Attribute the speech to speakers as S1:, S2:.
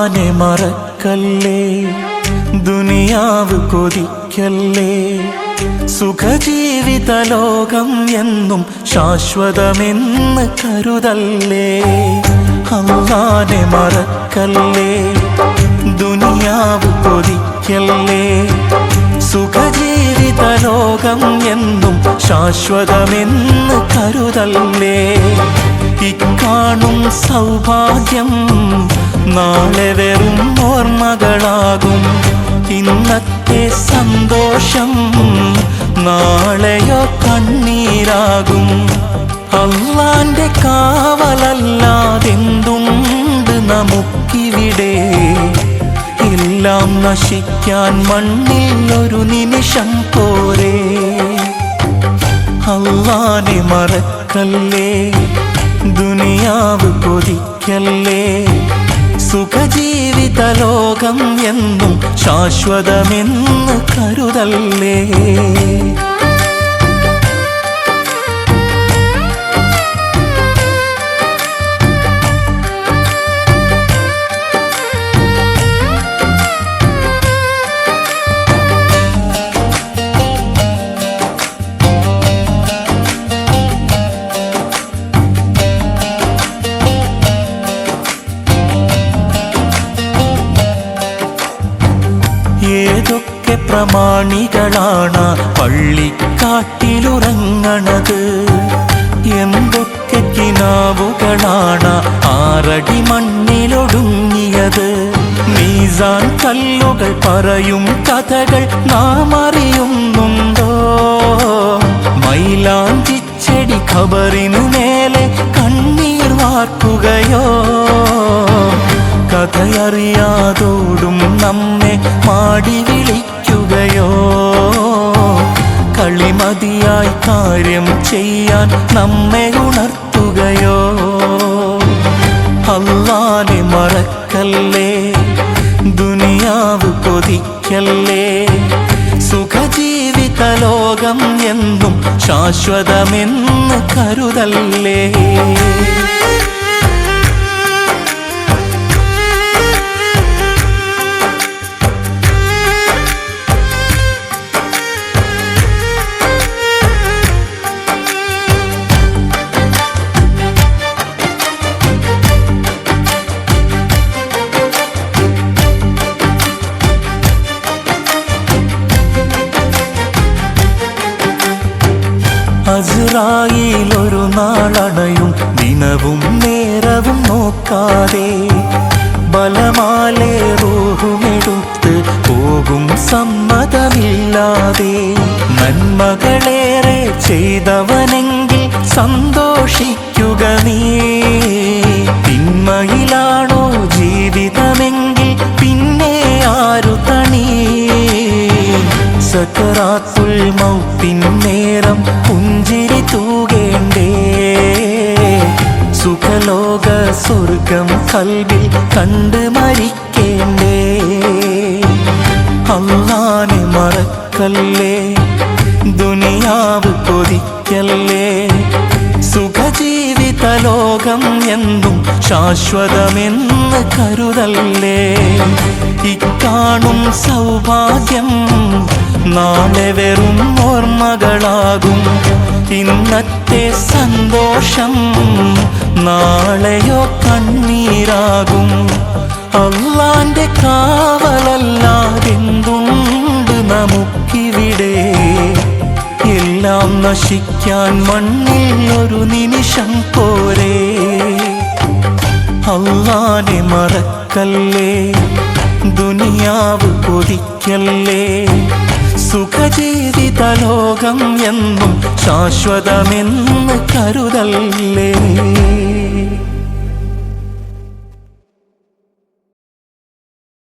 S1: അല്ലാനെ മറക്കല്ലേ, ദുനിയാവ് കൊതിക്കല്ലേ, സുഖജീവിത ലോകം എന്നും ശാശ്വതമെന്ന് കരുതല്ലേ. അല്ലാനെ മറക്കല്ലേ, ദുനിയാവ് കൊതിക്കല്ലേ, സുഖജീവിത ലോകം എന്നും ശാശ്വതമെന്ന് കരുതല്ലേ. ഇക്കാണും സൗഭാഗ്യം നാളെ വെറും ഓർമ്മകളാകും, ഇന്നത്തെ സന്തോഷം നാളെയോ കണ്ണീരാകും. അല്ലാന്റെ കാവലല്ലാതെന്തുണ്ട് നമുക്കിവിടെ, എല്ലാം നശിക്കാൻ മണ്ണിൽ ഒരു നിമിഷം പോരെ. അല്ലാനെ മറക്കല്ലേ, ദുനിയാവ് കൊതിക്കല്ലേ, സുഖജീവിത ലോകം എന്നും ശാശ്വതമെന്ന് കരുതല്ലേ. ഏതൊക്കെ പ്രമാണികളാണ് പള്ളിക്കാട്ടിലുറങ്ങണത്, എന്തൊക്കെ കിനാവുകളാണ് 6 അടി മണ്ണിലൊടുങ്ങിയത്. മീസാൻ കല്ലുകൾ പറയും കഥകൾ നാം അറിയുന്നുണ്ടോ, മൈലാഞ്ചിച്ചെടി ഖബറിനു മേലെ കണ്ണീർ വാർക്കുകയോ, കഥയറിയാതോടും നമ്മെ മാടി വിളിക്കുകയോ, കളിമതിയായി കാര്യം ചെയ്യാൻ നമ്മെ ഉണർത്തുകയോ. അല്ലാനെ മറക്കല്ലേ, ദുനിയാവ് കൊതിക്കല്ലേ, സുഖജീവിത ലോകം എന്നും ശാശ്വതമെന്ന് കരുതല്ലേ. അസ്റായീൽ ഒരു നാളണയും, ദിനവും നേരവും നോക്കാതെ ബലമാലെ റൂഹുമെടുത്ത് പോകും സമ്മതമില്ലാതെ. നന്മകളേറെ ചെയ്തവനെങ്കിൽ സന്തോഷിക്കുക നീ, തിന്മയിലാണോ ജീവിതമെങ്കിൽ പിന്നെ ആരു തണി. സക്കറാത്തുൽ മൗത്തിൻ നേരം പുഞ്ചിരി തൂകേണ്ടേ, സുഖലോക സ്വർഗം കൽബിൽ കണ്ട് മരിക്കേണ്ടേ. അല്ലാനെ മറക്കല്ലേ, ദുനിയാവ് കൊതിക്കല്ലേ, സുഖജീവിത ലോകം എന്നും ശാശ്വതമെന്ന് കരുതല്ലേ. ഇക്കാണും സൗഭാഗ്യം നാളെ വെറും ഓർമ്മകളാകും, ഇന്നത്തെ സന്തോഷം നാളെയോ കണ്ണീരാകും. അല്ലാന്റെ കാവലല്ലാതെന്തുണ്ട് നമുക്കിവിടെ, എല്ലാം നശിക്കാൻ മണ്ണിൽ ഒരു നിമിഷം പോരെ. അല്ലാനെ മറക്കല്ലേ, ദുനിയാവ് കൊതിക്കല്ലേ, സുഖജീവിത ലോകം എന്നും ശാശ്വതമെന്ന് കരുതല്ലേ.